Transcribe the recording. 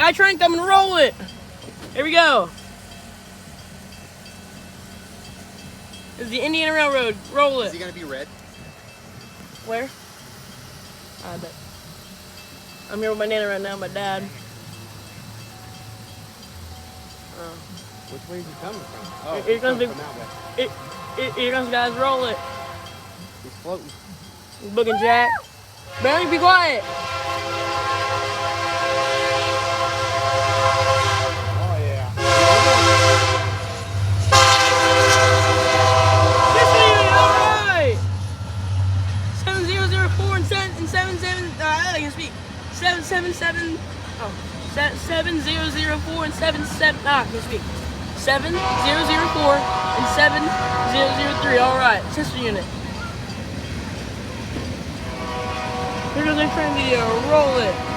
Skytrain, come and roll it. Here we go. This is the Indiana Railroad. Roll it. Is he gonna be red? Where? I bet. I'm here with my nana right now, my dad. Which way is he coming from? Oh, here comes the here comes guys. Roll it. He's floating. He's booking Jack. Barry, be quiet. Oh yeah. All right. 7004 and 77. I can speak. 777. Oh, 7004 and 77. I can speak. 7004 and 7003. All right, sister unit. Here goes our train video. Roll it.